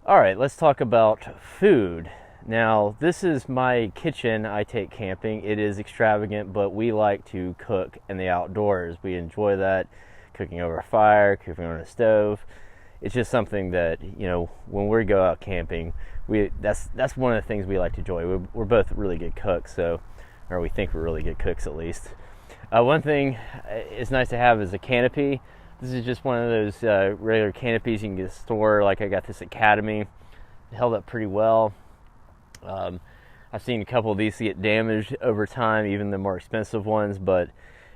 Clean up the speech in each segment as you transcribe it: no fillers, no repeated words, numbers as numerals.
All right, let's talk about food. Now, this is my kitchen I take camping. It is extravagant, but we like to cook in the outdoors. We enjoy that, cooking over a fire, cooking on a stove. It's just something that, when we go out camping, that's one of the things we like to enjoy. We're both really good cooks, or we think we're really good cooks at least. One thing it's nice to have is a canopy. This is just one of those regular canopies you can get at the store. Like I got this at Academy. It held up pretty well. I've seen a couple of these get damaged over time, even the more expensive ones, but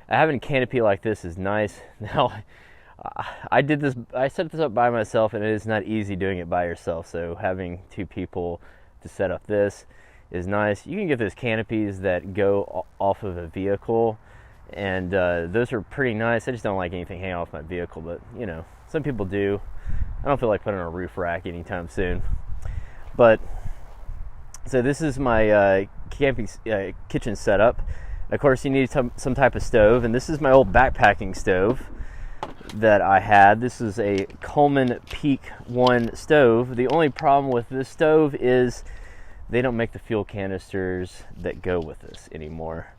having a canopy like this is nice. Now, I set this up by myself, and it is not easy doing it by yourself, so having two people to set up this is nice. You can get those canopies that go off of a vehicle, and those are pretty nice. I just don't like anything hanging off my vehicle, but some people do. I don't feel like putting on a roof rack anytime soon. But so this is my camping kitchen setup. Of course, you need some type of stove, and this is my old backpacking stove that I had. This is a Coleman Peak 1 stove. The only problem with this stove is they don't make the fuel canisters that go with this anymore.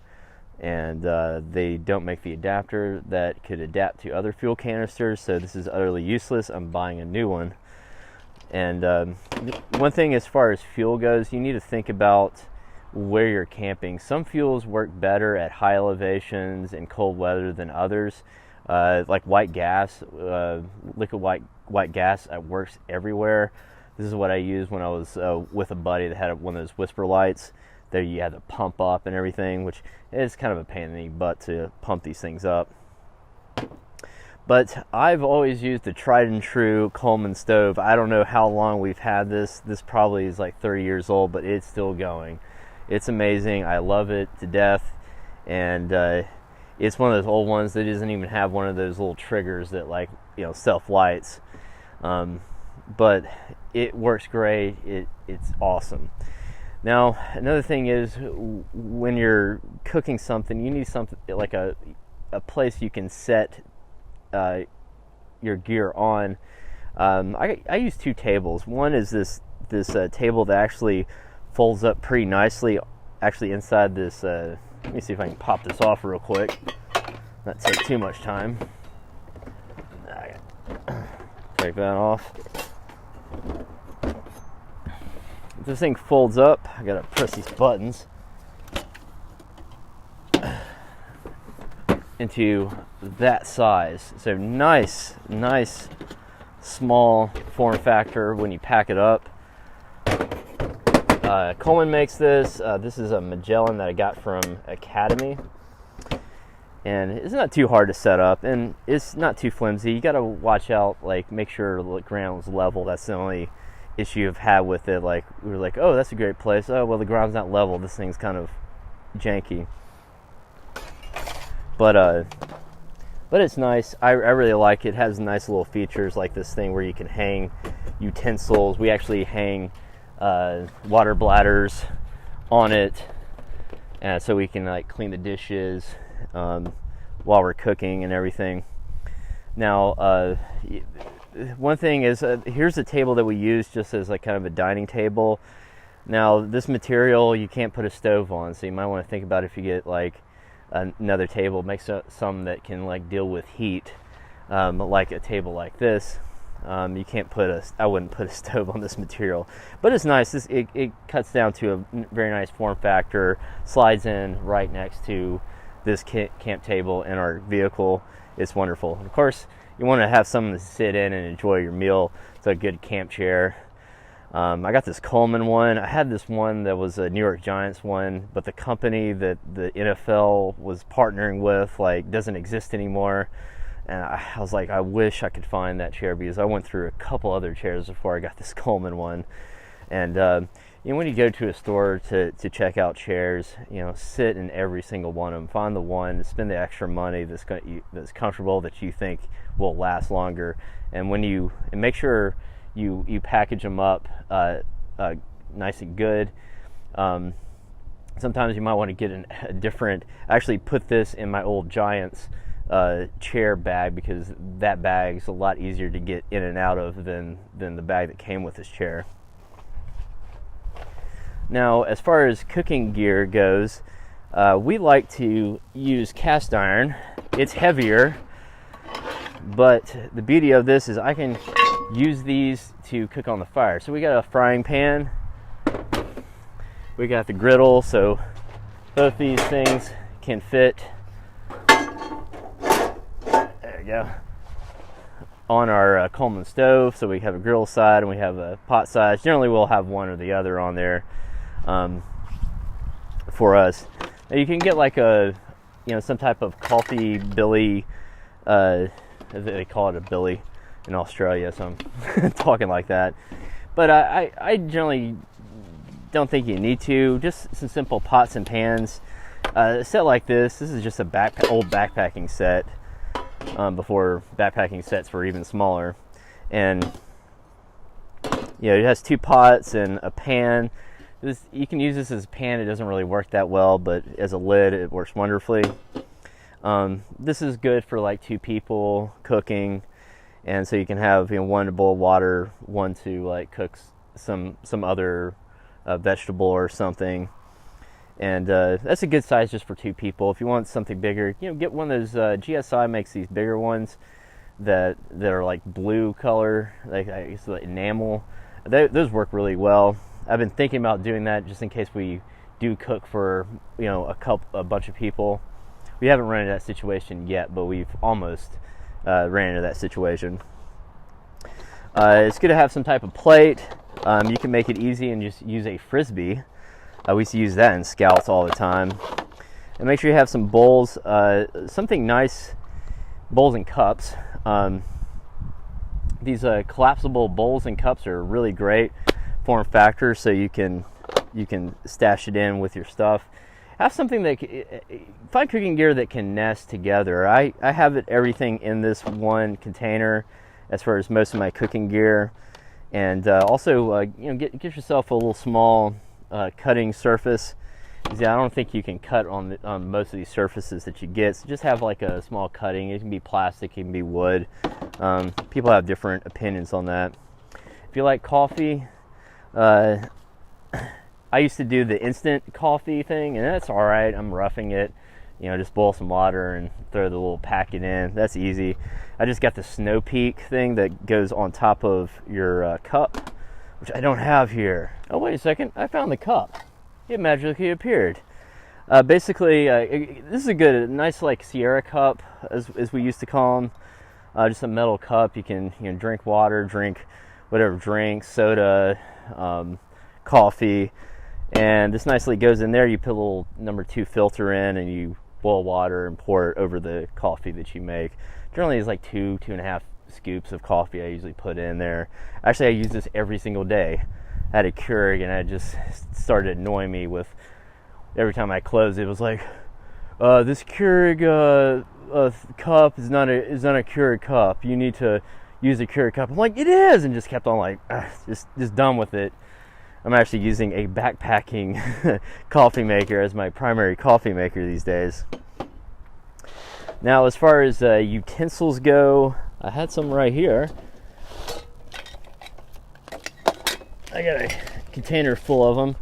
And they don't make the adapter that could adapt to other fuel canisters, so this is utterly useless. I'm buying a new one. And one thing as far as fuel goes, you need to think about where you're camping. Some fuels work better at high elevations and cold weather than others. Like white gas, liquid white gas, it works everywhere. This is what I used when I was with a buddy that had one of those whisper lights. There you had to pump up and everything, which is kind of a pain in the butt to pump these things up. But I've always used the tried and true Coleman stove. I don't know how long we've had this. This probably is like 30 years old, but it's still going. It's amazing. I love it to death. And it's one of those old ones that doesn't even have one of those little triggers that self-lights. But it works great. It's awesome. Now, another thing is when you're cooking something, you need something like a place you can set your gear on. I use two tables. One is this table that actually folds up pretty nicely, actually inside this. Let me see if I can pop this off real quick. Not take too much time. Take that off. This thing folds up. I gotta press these buttons into that size. So nice small form factor when you pack it up. Coleman makes this. This is a Magellan that I got from Academy, and it's not too hard to set up, and it's not too flimsy. You gotta watch out, make sure the ground's level. That's the only issue I've had with it. We were like, oh, that's a great place. Oh, well, the ground's not level. This thing's kind of janky. But it's nice. I really like it. It has nice little features like this thing where you can hang utensils. We actually hang water bladders on it, so we can clean the dishes while we're cooking and everything. Now, one thing is, here's a table that we use just as kind of a dining table. Now, this material you can't put a stove on, so you might want to think about if you get another table, make some that can deal with heat, like a table like this. You can't I wouldn't put a stove on this material, but it's nice. It cuts down to a very nice form factor, slides in right next to this camp table in our vehicle. It's wonderful. And of course, you want to have something to sit in and enjoy your meal. It's a good camp chair. I got this Coleman one. I had this one that was a New York Giants one, but the company that the NFL was partnering with doesn't exist anymore. And I was like, I wish I could find that chair, because I went through a couple other chairs before I got this Coleman one. And when you go to a store to check out chairs, sit in every single one of them. Find the one, spend the extra money that's comfortable, that you think will last longer. And make sure you package them up nice and good. Sometimes you might want to get a different. I actually put this in my old Giants chair bag, because that bag is a lot easier to get in and out of than the bag that came with this chair. Now, as far as cooking gear goes, we like to use cast iron. It's heavier, but the beauty of this is I can use these to cook on the fire. So we got a frying pan, we got the griddle, so both these things can fit, there we go, on our Coleman stove. So we have a griddle side and we have a pot side. Generally we'll have one or the other on there for us. Now you can get like some type of coffee billy, they call it a billy in Australia, so I'm talking like that. But I generally don't think you need to. Just some simple pots and pans. A set like this is just a old backpacking set, before backpacking sets were even smaller. And it has 2 pots and a pan. You can use this as a pan. It doesn't really work that well, but as a lid it works wonderfully. This is good for like 2 people cooking, and so you can have one to boil water, one to like cook some other vegetable or something, and that's a good size just for 2 people. If you want something bigger, get one of those. GSI makes these bigger ones that are like blue color, like I guess like enamel. Those work really well. I've been thinking about doing that just in case we do cook for a bunch of people. We haven't run into that situation yet, but we've almost ran into that situation. It's good to have some type of plate. You can make it easy and just use a Frisbee. We used to use that in Scouts all the time. And make sure you have some bowls, something nice, bowls and cups. These collapsible bowls and cups are really great form factor, so you can stash it in with your stuff. Have something that find cooking gear that can nest together. I have everything in this one container as far as most of my cooking gear, and also get yourself a little small cutting surface. I don't think you can cut on most of these surfaces that you get, so just have like a small cutting. It can be plastic, it can be wood. People have different opinions on that. If you like coffee, I used to do the instant coffee thing, and that's all right. I'm roughing it, just boil some water and throw the little packet in. That's easy. I just got the Snow Peak thing that goes on top of your cup, which I don't have here. Oh, wait a second. I found the cup. It magically appeared. Basically, this is a nice like Sierra cup, as we used to call them. Just a metal cup. You can drink water, drink whatever drink, soda, coffee, and this nicely goes in there. You put a little number 2 filter in, and you boil water and pour it over the coffee that you make. Generally it's like 2.5 scoops of coffee I usually put in there. Actually, I use this every single day. I had a Keurig, and it just started annoying me with every time I closed it. It was like, this Keurig cup is not a Keurig cup. You need to use a Keurig cup. I'm like, it is, and just kept on like, just done with it. I'm actually using a backpacking coffee maker as my primary coffee maker these days. Now, as far as utensils go, I had some right here. I got a container full of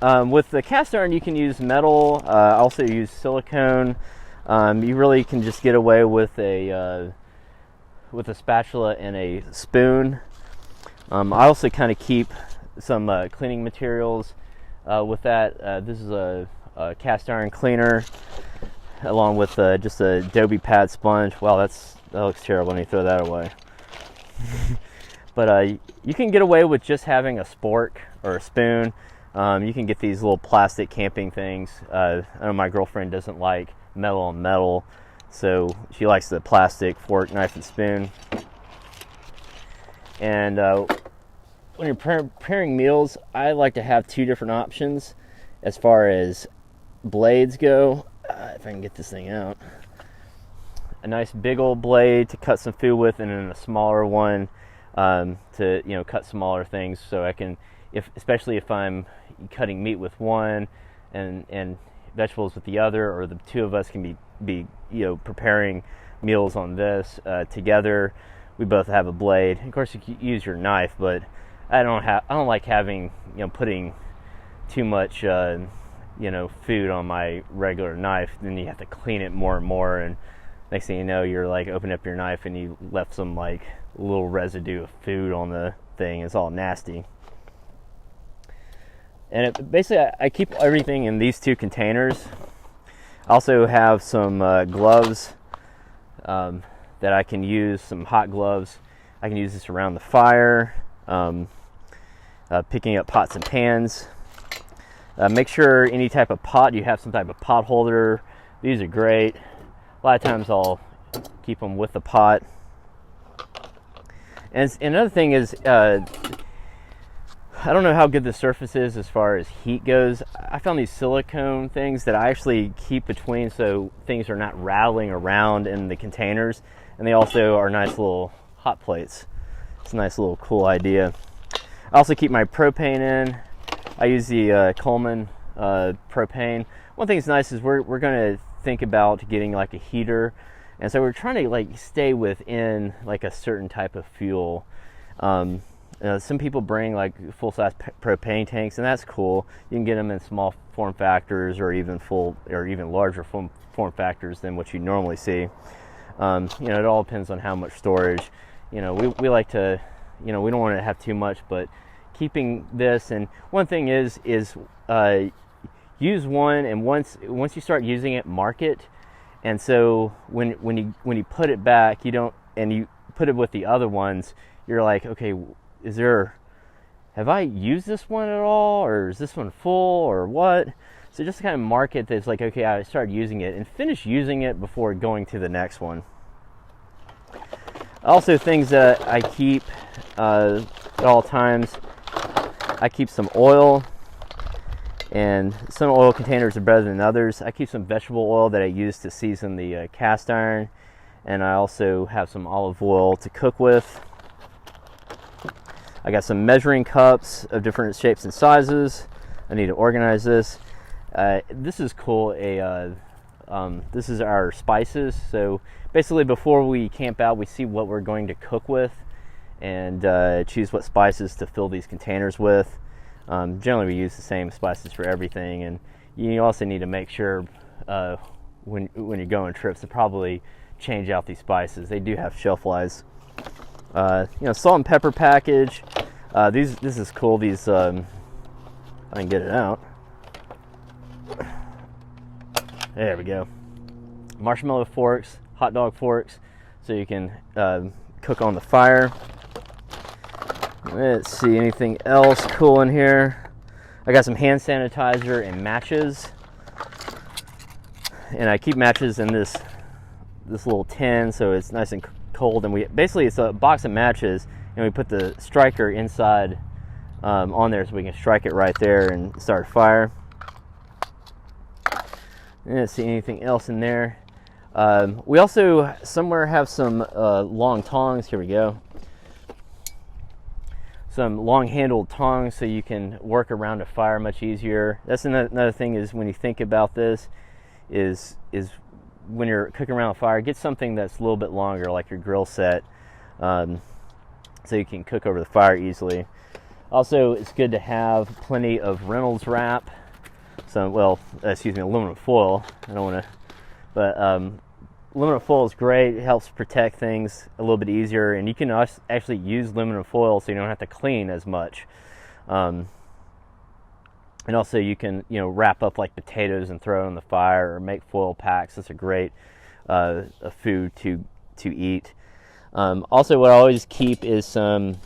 them. With the cast iron, you can use metal. I also use silicone. You really can just get away with a spatula and a spoon. I also kind of keep some cleaning materials with that. This is a cast iron cleaner, along with just a Adobe pad sponge. Wow, that looks terrible when you throw that away. But you can get away with just having a spork or a spoon. You can get these little plastic camping things. I know my girlfriend doesn't like metal on metal, so she likes the plastic fork, knife, and spoon. And when you're preparing meals, I like to have 2 different options as far as blades go. If I can get this thing out. A nice big old blade to cut some food with, and then a smaller one to cut smaller things. So I can, especially if I'm cutting meat with one and vegetables with the other, or the 2 of us can be be preparing meals on this together. We both have a blade. Of course, you can use your knife, but I don't like having putting too much food on my regular knife. Then you have to clean it more and more, and next thing you know, you're like open up your knife and you left some like little residue of food on the thing. It's all nasty. And basically, I keep everything in these two containers. I also have some gloves that I can use, some hot gloves. I can use this around the fire, picking up pots and pans. Make sure any type of pot, you have some type of pot holder. These are great. A lot of times I'll keep them with the pot. And another thing is, I don't know how good the surface is as far as heat goes. I found these silicone things that I actually keep between so things are not rattling around in the containers. And they also are nice little hot plates. It's a nice little cool idea. I also keep my propane in. I use the Coleman propane. One thing that's nice is we're going to think about getting like a heater, and so we're trying to like stay within like a certain type of fuel. Some people bring like full-size propane tanks, and that's cool. You can get them in small form factors or even larger form factors than what you normally see. It all depends on how much storage. We like to, we don't want to have too much, but keeping this. And one thing is use one, and once you start using it, mark it. And so when you put it back, you put it with the other ones, you're like, okay, have I used this one at all, or is this one full, or what? So just to kind of mark it, that's like, okay, I started using it, and finish using it before going to the next one. Also, things that I keep at all times, I keep some oil, and some oil containers are better than others. I keep some vegetable oil that I use to season the cast iron, and I also have some olive oil to cook with. I got some measuring cups of different shapes and sizes. I need to organize this. This is cool. This is our spices. So basically, before we camp out, we see what we're going to cook with, and choose what spices to fill these containers with. Generally, we use the same spices for everything, and you also need to make sure when you go on trips to probably change out these spices. They do have shelf lives. Salt and pepper package. This is cool. These I can get it out. There we go. Marshmallow forks, hot dog forks, so you can cook on the fire. Let's see, anything else cool in here? I got some hand sanitizer and matches, and I keep matches in this little tin so it's nice and cold. And it's a box of matches, and we put the striker inside on there so we can strike it right there and start a fire. Let's see, anything else in there? We also somewhere have some long tongs. Here we go. Some long-handled tongs so you can work around a fire much easier. That's another thing is when you think about this is when you're cooking around a fire, get something that's a little bit longer, like your grill set, so you can cook over the fire easily. Also, it's good to have plenty of Reynolds wrap. Aluminum foil. I don't want to, but aluminum foil is great. It helps protect things a little bit easier, and you can actually use aluminum foil so you don't have to clean as much. And also, you can wrap up like potatoes and throw it on the fire, or make foil packs. It's a great food to eat. Also, what I always keep is some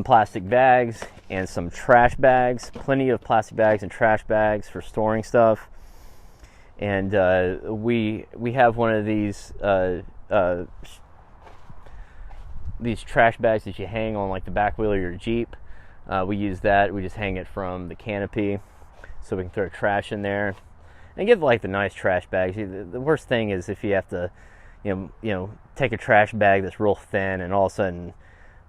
plastic bags and some trash bags. Plenty of plastic bags and trash bags for storing stuff. And we have one of these trash bags that you hang on like the back wheel of your Jeep. We use that. We just hang it from the canopy so we can throw trash in there, and get like the nice trash bags. The worst thing is if you have to, take a trash bag that's real thin, and all of a sudden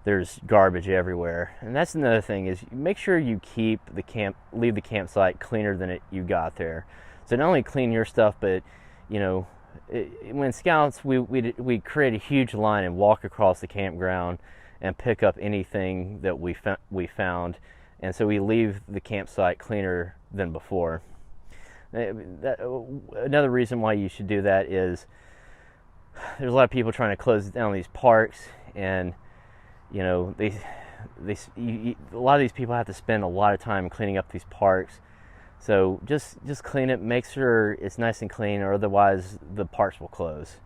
there's garbage everywhere. And that's another thing is make sure you leave the campsite cleaner than you got there. So not only clean your stuff, but when scouts, we create a huge line and walk across the campground and pick up anything that we found, and so we leave the campsite cleaner than before. Another reason why you should do that is there's a lot of people trying to close down these parks, and you know a lot of these people have to spend a lot of time cleaning up these parks. So just clean it, make sure it's nice and clean, or otherwise the parks will close.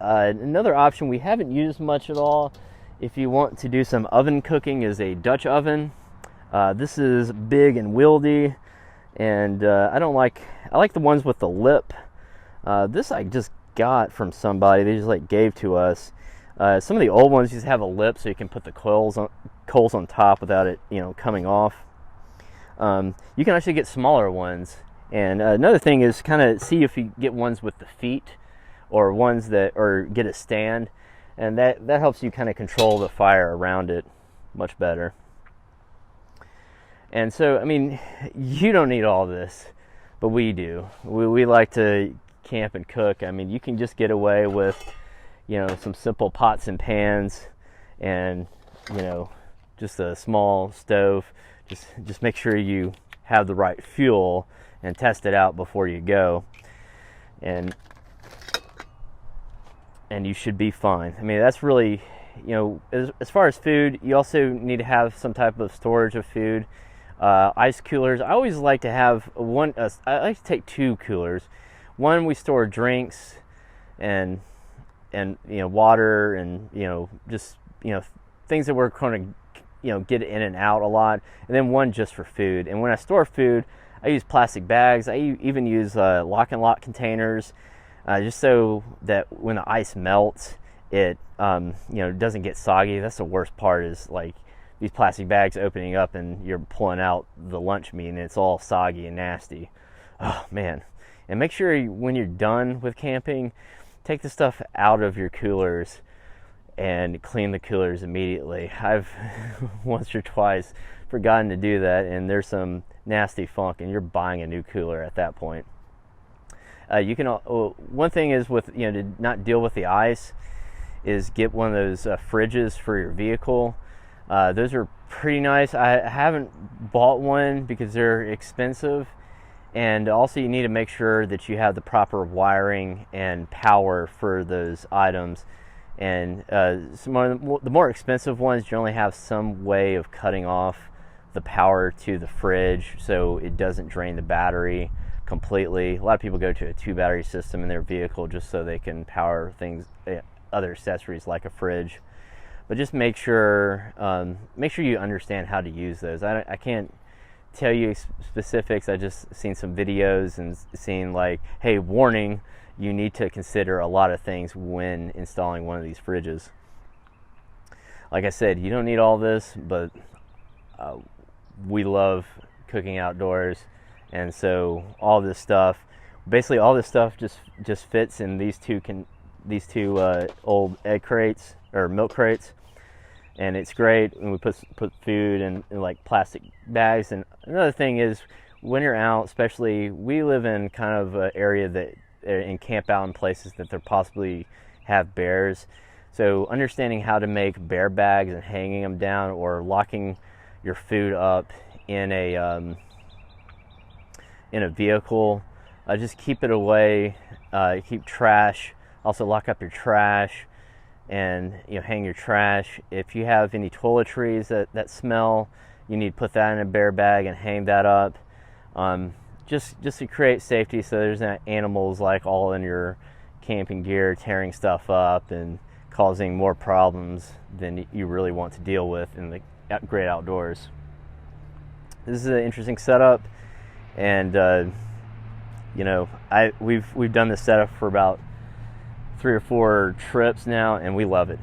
Another option we haven't used much at all, if you want to do some oven cooking, is a Dutch oven. This is big and wieldy, and I like the ones with the lip. This I just got from somebody. They just like gave to us. Some of the old ones just have a lip so you can put the coals on top without it, coming off. You can actually get smaller ones, and another thing is kind of see if you get ones with the feet, or get a stand, and that helps you kind of control the fire around it much better. And so, I mean, you don't need all this, but we do. We like to camp and cook. I mean, you can just get away with, some simple pots and pans, and just a small stove. Just make sure you have the right fuel and test it out before you go, and you should be fine. I mean, that's really, as far as food, you also need to have some type of storage of food. Ice coolers. I always like to have one. I like to take 2 coolers. One we store drinks and water, and just things that we're going to get in and out a lot, and then one just for food. And when I store food, I use plastic bags. I even use lock and lock containers, just so that when the ice melts, it doesn't get soggy. That's the worst part, is like these plastic bags opening up and you're pulling out the lunch meat and it's all soggy and nasty. Oh man. And make sure when you're done with camping, take the stuff out of your coolers and clean the coolers immediately. I've once or twice forgotten to do that, and there's some nasty funk, and you're buying a new cooler at that point. You can one thing is with to not deal with the ice is get one of those fridges for your vehicle. Those are pretty nice. I haven't bought one because they're expensive, and also you need to make sure that you have the proper wiring and power for those items. And the more expensive ones generally have some way of cutting off the power to the fridge so it doesn't drain the battery completely. A lot of people go to a 2-battery system in their vehicle just so they can power things, other accessories like a fridge. But just make sure you understand how to use those. I can't tell you specifics. I just seen some videos and seen like, hey, warning, you need to consider a lot of things when installing one of these fridges. Like I said, you don't need all this, but we love cooking outdoors, and so all this stuff just fits in these two old egg crates or milk crates, and it's great. And we put food in like plastic bags. And another thing is, when you're out, especially, we live in kind of an area that and camp out in places that there possibly have bears. So understanding how to make bear bags and hanging them down, or locking your food up in a vehicle, just keep it away. Keep trash. Also lock up your trash, and hang your trash. If you have any toiletries that smell, you need to put that in a bear bag and hang that up. Just to create safety, so there's not animals like all in your camping gear tearing stuff up and causing more problems than you really want to deal with in the great outdoors. This is an interesting setup, and we've done this setup for about 3 or 4 trips now, and we love it.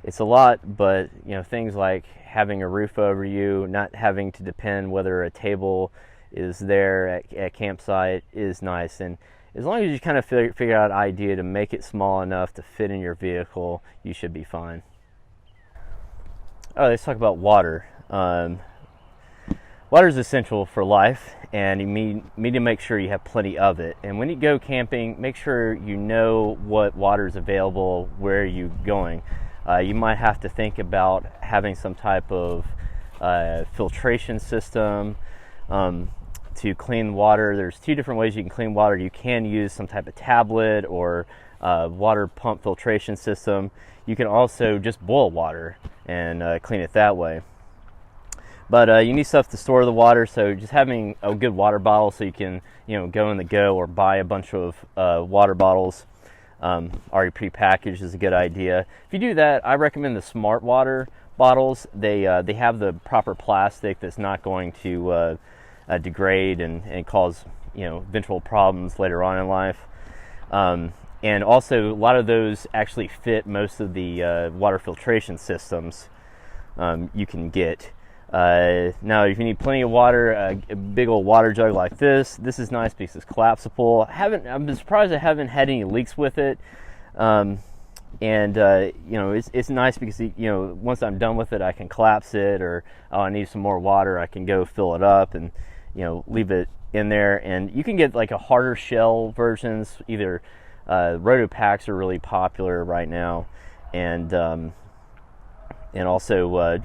It's a lot, but things like having a roof over you, not having to depend whether a table is there at campsite is nice. And as long as you kind of figure out an idea to make it small enough to fit in your vehicle, you should be fine. Oh, let's talk about water. Water is essential for life, and you need to make sure you have plenty of it. And when you go camping, make sure you know what water is available, where you're going. You might have to think about having some type of filtration system to clean water. There's two different ways you can clean water. You can use some type of tablet or water pump filtration system. You can also just boil water and clean it that way. But you need stuff to store the water, so just having a good water bottle so you can, go in the go or buy a bunch of water bottles already prepackaged is a good idea. If you do that, I recommend the Smart Water bottles. They have the proper plastic that's not going to degrade and cause eventual problems later on in life. And also, a lot of those actually fit most of the water filtration systems you can get. Now, if you need plenty of water, a big old water jug like this is nice because it's collapsible. I'm surprised I haven't had any leaks with it. It's nice because once I'm done with it, I can collapse it, or I need some more water, I can go fill it up and leave it in there. And you can get like a harder shell versions. Either Rotopacks are really popular right now, and also,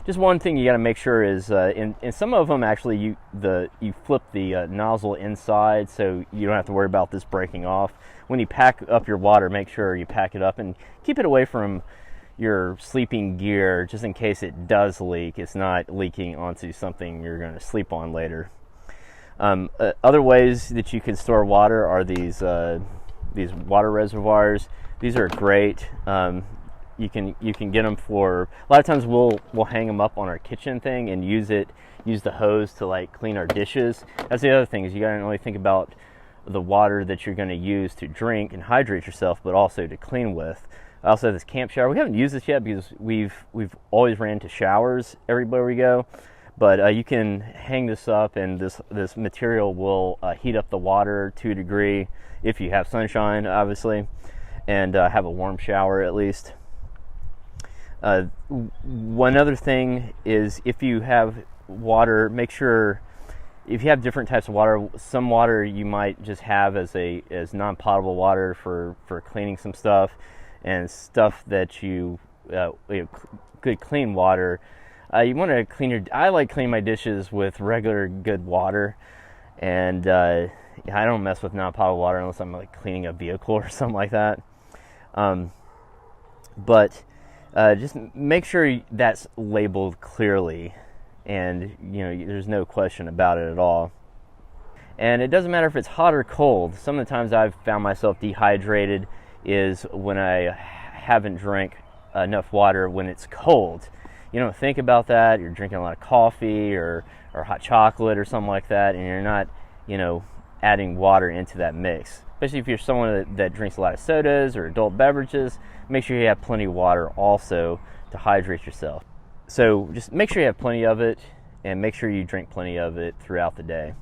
just one thing you got to make sure is in some of them actually you flip the nozzle inside, so you don't have to worry about this breaking off. When you pack up your water, make sure you pack it up and keep it away from your sleeping gear, just in case it does leak. It's not leaking onto something you're going to sleep on later. Other ways that you can store water are these water reservoirs. These are great. You can get them for a lot of times. We'll hang them up on our kitchen thing and use the hose to like clean our dishes. That's the other thing, is you got to not only think about the water that you're going to use to drink and hydrate yourself, but also to clean with. I also have this camp shower. We haven't used this yet because we've always ran into showers everywhere we go. But you can hang this up, and this material will heat up the water to a degree if you have sunshine, obviously, and have a warm shower at least. One other thing is, if you have water, make sure if you have different types of water, some water you might just have as non-potable water for cleaning some stuff, and stuff that good clean water. You want to clean I like cleaning my dishes with regular good water, and I don't mess with non-potable water unless I'm like cleaning a vehicle or something like that. But just make sure that's labeled clearly, and there's no question about it at all. And it doesn't matter if it's hot or cold. Some of the times I've found myself dehydrated is when I haven't drank enough water when it's cold. You don't think about that. You're drinking a lot of coffee or hot chocolate or something like that, and you're not adding water into that mix. Especially if you're someone that drinks a lot of sodas or adult beverages, make sure you have plenty of water also to hydrate yourself. So just make sure you have plenty of it, and make sure you drink plenty of it throughout the day.